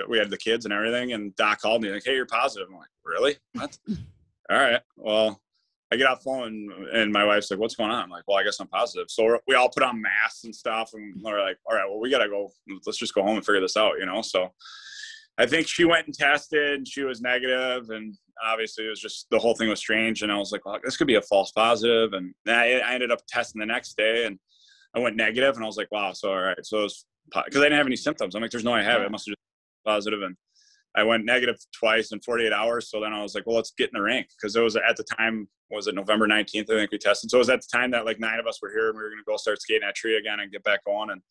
we had the kids and everything. And Doc called me like, hey, you're positive. I'm like, really? What? All right. Well, I get off the phone and my wife's like, what's going on? I'm like, well, I guess I'm positive. So we all put on masks and stuff. And we're like, all right, well, we got to go. Let's just go home and figure this out, So I think she went and tested and she was negative. And obviously it was just, the whole thing was strange. And I was like, well, this could be a false positive. And I ended up testing the next day and I went negative. And I was like, wow. So, all right. So it was, because I didn't have any symptoms. I'm like, there's no way I have it. I must have just been positive. And I went negative twice in 48 hours. So then I was like, well, let's get in the rink. Because it was at the time, was it November 19th? I think we tested. So it was at the time that 9 of us were here and we were going to go start skating at Tree again and get back going. And,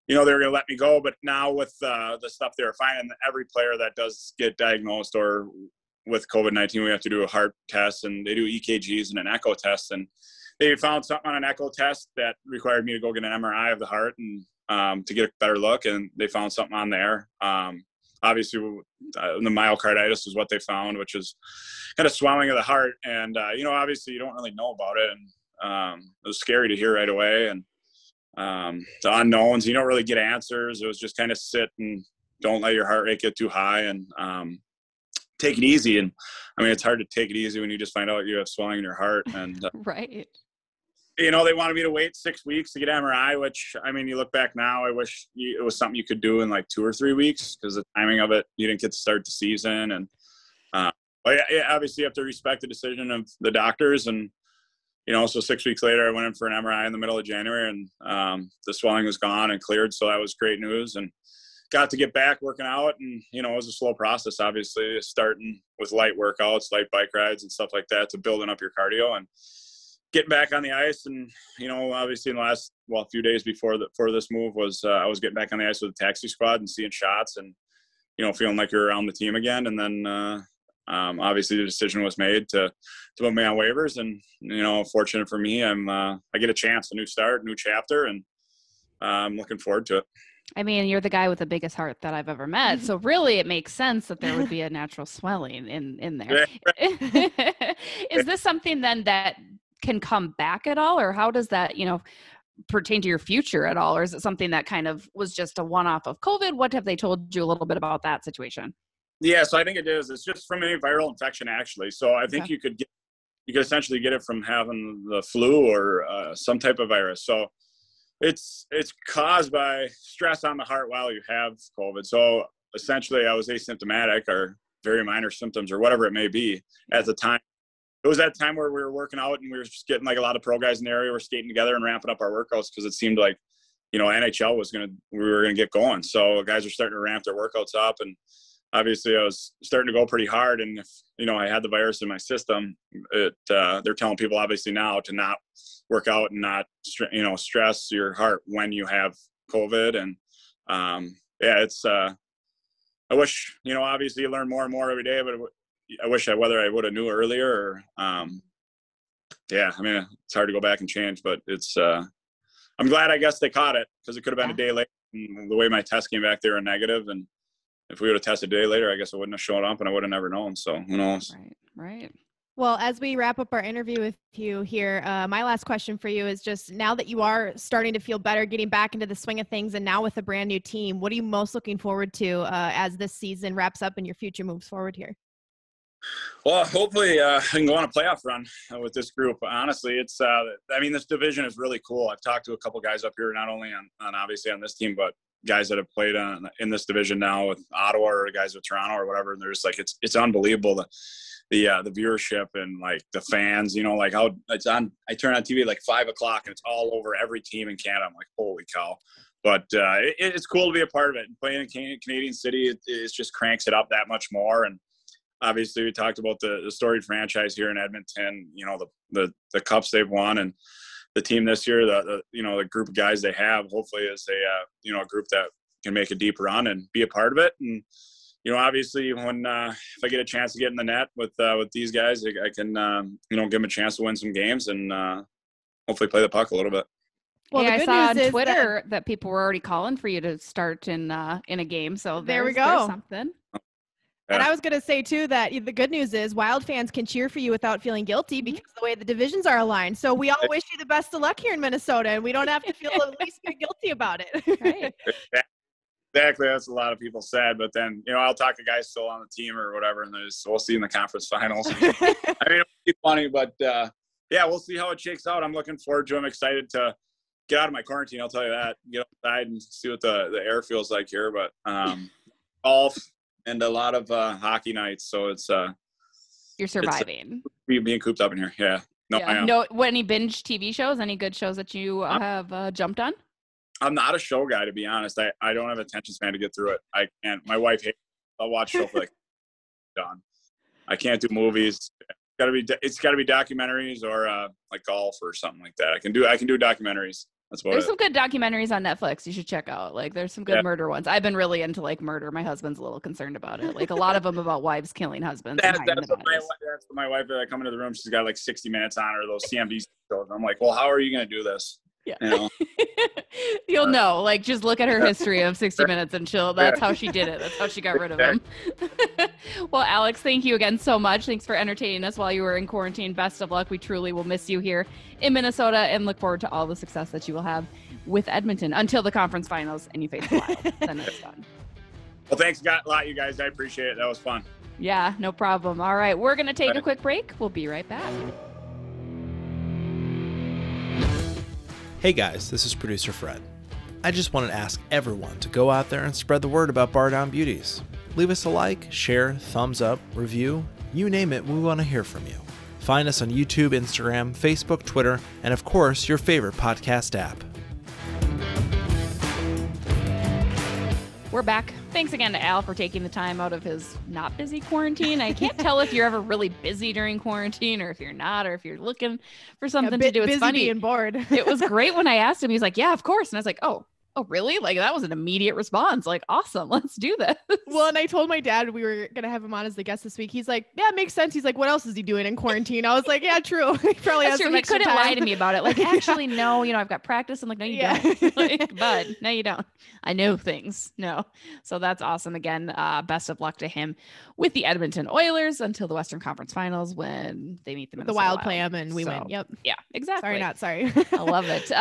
they were going to let me go. But now with the stuff they were finding, every player that does get diagnosed or with COVID-19, we have to do a heart test and they do EKGs and an echo test. And they found something on an echo test that required me to go get an MRI of the heart and to get a better look. And they found something on there. Obviously, the myocarditis is what they found, which is kind of swelling of the heart. And, obviously you don't really know about it. And it was scary to hear right away. And the unknowns, you don't really get answers. It was just kind of sit and don't let your heart rate get too high and take it easy. And, I mean, it's hard to take it easy when you just find out you have swelling in your heart. And right. they wanted me to wait 6 weeks to get MRI, which, I mean, you look back now, I wish it was something you could do in like 2 or 3 weeks because the timing of it, you didn't get to start the season. And but obviously you have to respect the decision of the doctors. And, so 6 weeks later, I went in for an MRI in the middle of January, and the swelling was gone and cleared. So that was great news. And got to get back working out. And, it was a slow process, obviously, starting with light workouts, light bike rides and stuff like that to building up your cardio and getting back on the ice. And, obviously in the last, few days before this move was I was getting back on the ice with the taxi squad and seeing shots and, feeling like you're around the team again. And then obviously the decision was made to put me on waivers. And, fortunate for me, I get a chance, a new start, new chapter, and I'm looking forward to it. I mean, you're the guy with the biggest heart that I've ever met. So really it makes sense that there would be a natural swelling in there. Is this something then that can come back at all? Or how does that, pertain to your future at all? Or is it something that kind of was just a one-off of COVID? What have they told you a little bit about that situation? Yeah, so I think it is. It's just from any viral infection, actually. So I think you could essentially get it from having the flu or some type of virus. So it's caused by stress on the heart while you have COVID. So essentially I was asymptomatic or very minor symptoms or whatever it may be at the time. It was that time where we were working out and we were just getting like a lot of pro guys in the area were skating together and ramping up our workouts because it seemed like, NHL we were going to get going. So guys are starting to ramp their workouts up, and obviously I was starting to go pretty hard. And if, I had the virus in my system, they're telling people obviously now to not work out and not, stress your heart when you have COVID. And it's, I wish, obviously you learn more and more every day, but I wish whether I would have knew earlier or, I mean, it's hard to go back and change, but it's, I'm glad, I guess they caught it because it could have been a day late. And the way my test came back, they were negative. And if we would have tested a day later, I guess I wouldn't have shown up and I would have never known. So who knows? Right. Well, as we wrap up our interview with you here, my last question for you is just now that you are starting to feel better, getting back into the swing of things, and now with a brand new team, what are you most looking forward to as this season wraps up and your future moves forward here? Well, hopefully I can go on a playoff run with this group. Honestly, it's, this division is really cool. I've talked to a couple guys up here, not only on obviously on this team, but guys that have played in this division now with Ottawa or guys with Toronto or whatever. And there's like, it's unbelievable. The viewership and like the fans, like how it's on, I turn on TV at like 5 o'clock and it's all over every team in Canada. I'm like, holy cow. But it's cool to be a part of it. And playing in Canadian City, it just cranks it up that much more. And obviously we talked about the storied franchise here in Edmonton, the cups they've won, and the team this year, the group of guys they have, hopefully is a group that can make a deep run and be a part of it. And, obviously when, if I get a chance to get in the net with these guys, I can, give them a chance to win some games and hopefully play the puck a little bit. Well, I saw on Twitter that people were already calling for you to start in a game. So there we go. There's something. Yeah. And I was going to say, too, that the good news is Wild fans can cheer for you without feeling guilty because of the way the divisions are aligned. So we all wish you the best of luck here in Minnesota, and we don't have to feel the least bit guilty about it. Right. Exactly. That's a lot of people said. But then, I'll talk to guys still on the team or whatever, and we'll see in the conference finals. It'll be funny, but, we'll see how it shakes out. I'm looking forward to it. I'm excited to get out of my quarantine, I'll tell you that. Get outside and see what the air feels like here. But golf and a lot of hockey nights, so it's you're surviving. Being cooped up in here, yeah. No, any binge TV shows? Any good shows that you have jumped on? I'm not a show guy, to be honest. I don't have attention span to get through it. I can't. My wife hates it. I'll watch show for like done. I can't do movies. It's got to be documentaries or like golf or something like that. I can do documentaries. There's some good documentaries on Netflix you should check out. Like there's some good murder ones. I've been really into like murder. My husband's a little concerned about it. Like a lot of them about wives killing husbands. That's what my wife, I come into the room, she's got like 60 minutes on her, those CMV shows. I'm like, well, how are you going to do this? Yeah. You'll know, like just look at her history of 60 Minutes and that's how she did it. That's how she got rid of him. Well, Alex, thank you again so much. Thanks for entertaining us while you were in quarantine. Best of luck. We truly will miss you here in Minnesota and look forward to all the success that you will have with Edmonton until the conference finals and you face the Wild. Then it's done. Well, thanks a lot, you guys. I appreciate it. That was fun. Yeah, no problem. All right. We're going to take a quick break. We'll be right back. Hey guys, this is producer Fred. I just want to ask everyone to go out there and spread the word about Bardown Beauties. Leave us a like, share, thumbs up, review, you name it, we want to hear from you. Find us on YouTube, Instagram, Facebook, Twitter, and of course, your favorite podcast app. We're back. Thanks again to Al for taking the time out of his not busy quarantine. I can't tell if you're ever really busy during quarantine or if you're not, or if you're looking for something to do. It's busy funny. Being bored. It was great when I asked him. He's like, yeah, of course. And I was like, oh, really? Like, that was an immediate response. Like, awesome. Let's do this. Well, and I told my dad we were going to have him on as the guest this week. He's like, yeah, it makes sense. He's like, what else is he doing in quarantine? I was like, yeah, true. He probably has some He extra couldn't time. lie to me about it. Like, actually, no, I've got practice. I'm like, no, you don't. Like, bud, no, you don't. I know things. No. So that's awesome. Again, best of luck to him with the Edmonton Oilers until the Western Conference Finals when they meet the Wild Plam and we win. Yep. Yeah, exactly. Sorry. I love it.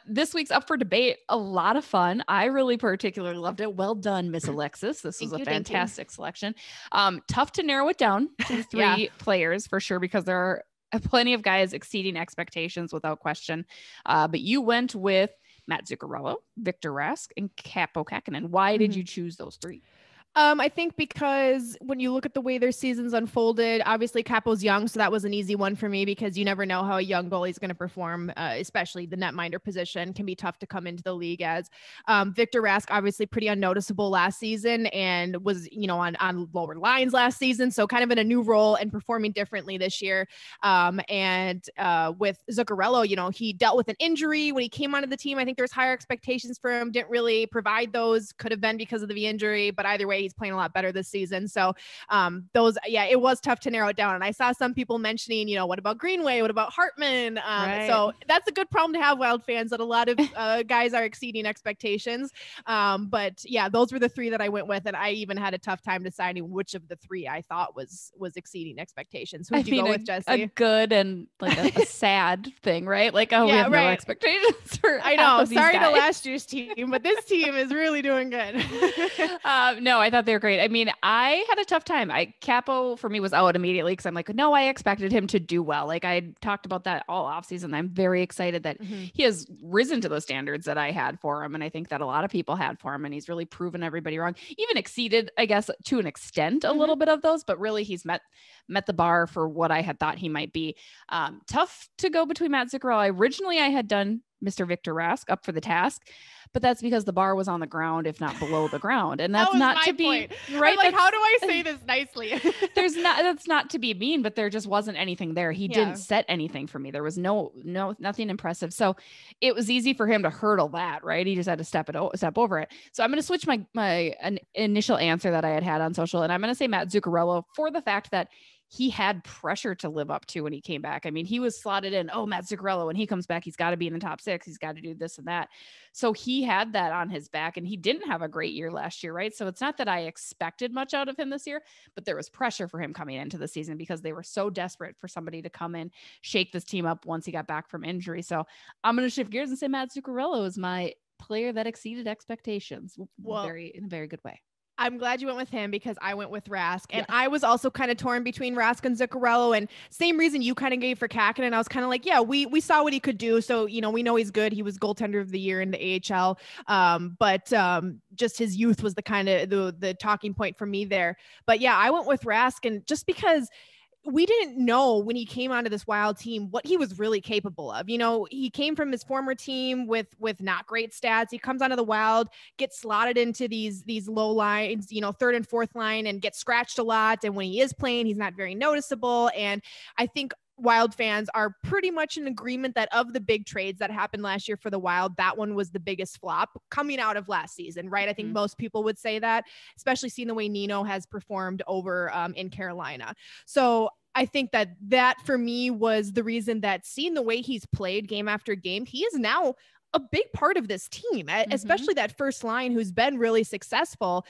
This week's up for debate. A lot of fun. I really particularly loved it. Well done, Miss Alexis. This was a fantastic selection. Tough to narrow it down to the three players for sure, because there are plenty of guys exceeding expectations without question. But you went with Matt Zuccarello, Victor Rask, and Kaapo Kähkönen. Why did you choose those three? I think because when you look at the way their seasons unfolded, obviously Kaapo's young, so that was an easy one for me because you never know how a young goalie is going to perform, especially the netminder position can be tough to come into the league as. Victor Rask, obviously pretty unnoticeable last season and was, on lower lines last season, so kind of in a new role and performing differently this year. And with Zuccarello, he dealt with an injury when he came onto the team. I think there's higher expectations for him, didn't really provide those, could have been because of the injury, but either way, he's playing a lot better this season. So it was tough to narrow it down. And I saw some people mentioning, what about Greenway? What about Hartman? Right. So that's a good problem to have, Wild fans, that a lot of guys are exceeding expectations. But yeah, those were the three that I went with. And I even had a tough time deciding which of the three I thought was exceeding expectations. Who did you go with, Jesse? A good and like a sad thing, right? Like, we have no expectations for I know. Sorry to last year's team, but this team is really doing good. No, I thought they were great. I mean, I had a tough time. Kaapo for me was out immediately because I'm like, no, I expected him to do well. Like, I talked about that all offseason. I'm very excited that he has risen to the standards that I had for him. And I think that a lot of people had for him, and he's really proven everybody wrong, even exceeded, I guess, to an extent, a little bit of those, but really he's met the bar for what I had thought he might be. Tough to go between Matt Zuccarello. Originally I had done Mr. Victor Rask up for the task, but that's because the bar was on the ground, if not below the ground. And that's not to be point. Right. Like, how do I say this nicely? That's not to be mean, but there just wasn't anything there. He didn't set anything for me. There was nothing impressive. So it was easy for him to hurdle that, right? He just had to step over it. So I'm going to switch my initial answer that I had on social. And I'm going to say Matt Zuccarello for the fact that he had pressure to live up to when he came back. I mean, he was slotted in, Matt Zuccarello, when he comes back, he's got to be in the top 6. He's got to do this and that. So he had that on his back, and he didn't have a great year last year, right? So it's not that I expected much out of him this year, but there was pressure for him coming into the season because they were so desperate for somebody to come in, shake this team up once he got back from injury. So I'm going to shift gears and say Matt Zuccarello is my player that exceeded expectations in a very good way. I'm glad you went with him because I went with Rask, and I was also kind of torn between Rask and Zuccarello, and same reason you kind of gave for Kähkönen. I was kind of like, we saw what he could do. So, we know he's good. He was goaltender of the year in the AHL. But just his youth was the kind of the talking point for me there. But yeah, I went with Rask, and just because we didn't know when he came onto this Wild team what he was really capable of. He came from his former team with not great stats. He comes onto the Wild, gets slotted into these low lines, third and fourth line, and gets scratched a lot. And when he is playing, he's not very noticeable. And I think Wild fans are pretty much in agreement that of the big trades that happened last year for the Wild, that one was the biggest flop coming out of last season, right? I think most people would say that, especially seeing the way Nino has performed over in Carolina. So I think that for me was the reason that seeing the way he's played game after game, he is now a big part of this team, especially that first line who's been really successful.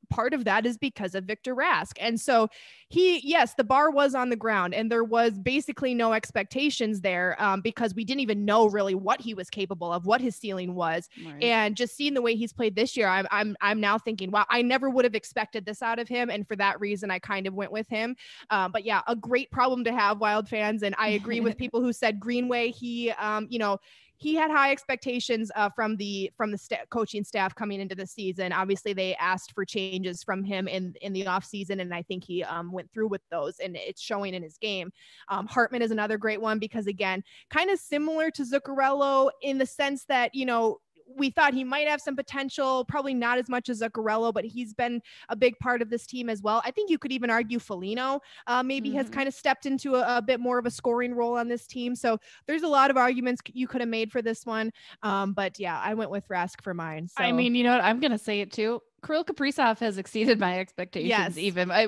Part of that is because of Victor Rask. And so the bar was on the ground and there was basically no expectations there because we didn't even know really what he was capable of, what his ceiling was. Right. And just seeing the way he's played this year, I'm now thinking, wow, I never would have expected this out of him. And for that reason, I kind of went with him. But yeah, a great problem to have, Wild fans. And I agree with people who said Greenway. he had high expectations from the coaching staff coming into the season. Obviously, they asked for changes from him in the offseason, and I think he went through with those, and it's showing in his game. Hartman is another great one because, again, kind of similar to Zuccarello in the sense that, we thought he might have some potential, probably not as much as Zuccarello, but he's been a big part of this team as well. I think you could even argue Foligno maybe has kind of stepped into a bit more of a scoring role on this team. So there's a lot of arguments you could have made for this one. But yeah, I went with Rask for mine. So. I mean, you know what? I'm going to say it too. Kirill Kaprizov has exceeded my expectations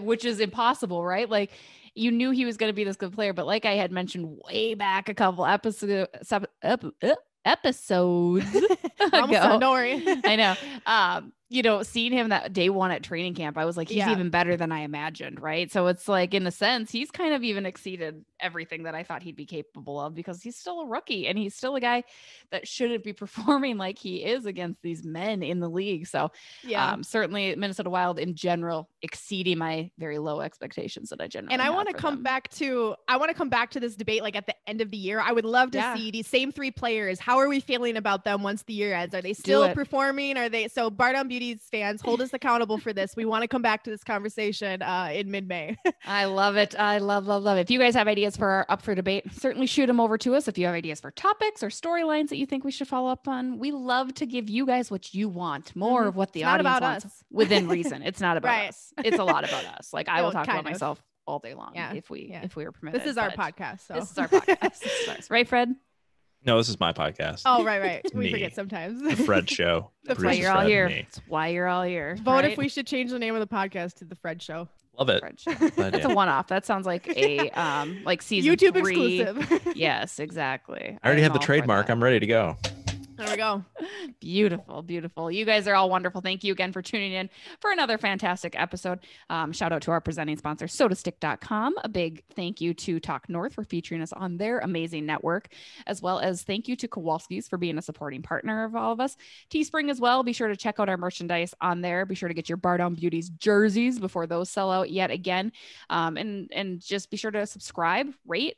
which is impossible, right? Like, you knew he was going to be this good player, but like I had mentioned way back a couple episodes ago. Don't worry. I know. Seeing him that day one at training camp, I was like, he's even better than I imagined, right? So it's like, in a sense, he's kind of even exceeded everything that I thought he'd be capable of, because he's still a rookie and he's still a guy that shouldn't be performing like he is against these men in the league. So certainly Minnesota Wild in general exceeding my very low expectations that I generally. And I want to come back to this debate, like at the end of the year. I would love to see these same three players. How are we feeling about them once the year ends? Are they still performing? Are they so Bardown Beauties fans, hold us accountable for this. We want to come back to this conversation in mid-May. I love it. I love it. If you guys have ideas for our Up for Debate, certainly shoot them over to us. If you have ideas for topics or storylines that you think we should follow up on, we love to give you guys what you want, more of what the audience wants within reason. It's not about us. It's a lot about us. Like, I will talk about myself all day long if we were permitted. This is our podcast. So. This is our podcast. This is ours. Right, Fred? No, this is my podcast. Oh, right. We forget sometimes. The Fred Show. That's why you're all here. That's why you're all here. Vote if we should change the name of the podcast to the Fred Show. Love it. That's a one-off. That sounds like a like season YouTube 3. exclusive. Yes, exactly. I already have the trademark. I'm ready to go. There we go. Beautiful. You guys are all wonderful. Thank you again for tuning in for another fantastic episode. Shout out to our presenting sponsor, sodastick.com. A big thank you to Talk North for featuring us on their amazing network, as well as thank you to Kowalski's for being a supporting partner of all of us. Teespring as well. Be sure to check out our merchandise on there. Be sure to get your Bardown Beauties jerseys before those sell out yet again. And just be sure to subscribe, rate,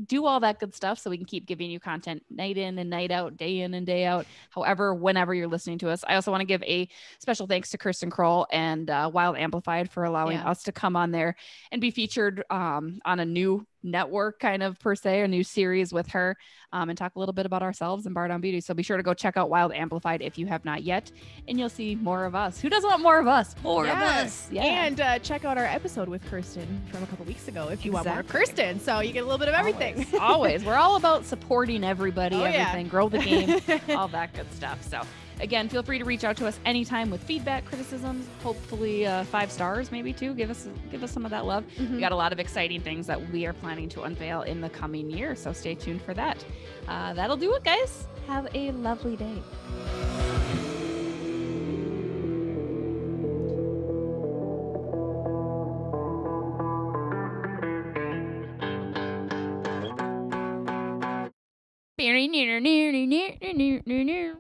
do all that good stuff so we can keep giving you content night in and night out, day in and day out, however, whenever you're listening to us. I also want to give a special thanks to Kirsten Kroll and Wild Amplified for allowing us to come on there and be featured on a new network, kind of per se, a new series with her, and talk a little bit about ourselves and Bardown Beauty. So be sure to go check out Wild Amplified if you have not yet, and you'll see more of us. Who doesn't want more of us? More of us. Yeah. And check out our episode with Kirsten from a couple weeks ago if you want more of Kirsten. So you get a little bit of everything. Always. We're all about supporting everybody, everything, grow the game, all that good stuff. So again, feel free to reach out to us anytime with feedback, criticisms, hopefully 5 stars, maybe too. Give us some of that love. We got a lot of exciting things that we are planning to unveil in the coming year, so stay tuned for that. That'll do it, guys. Have a lovely day. Near.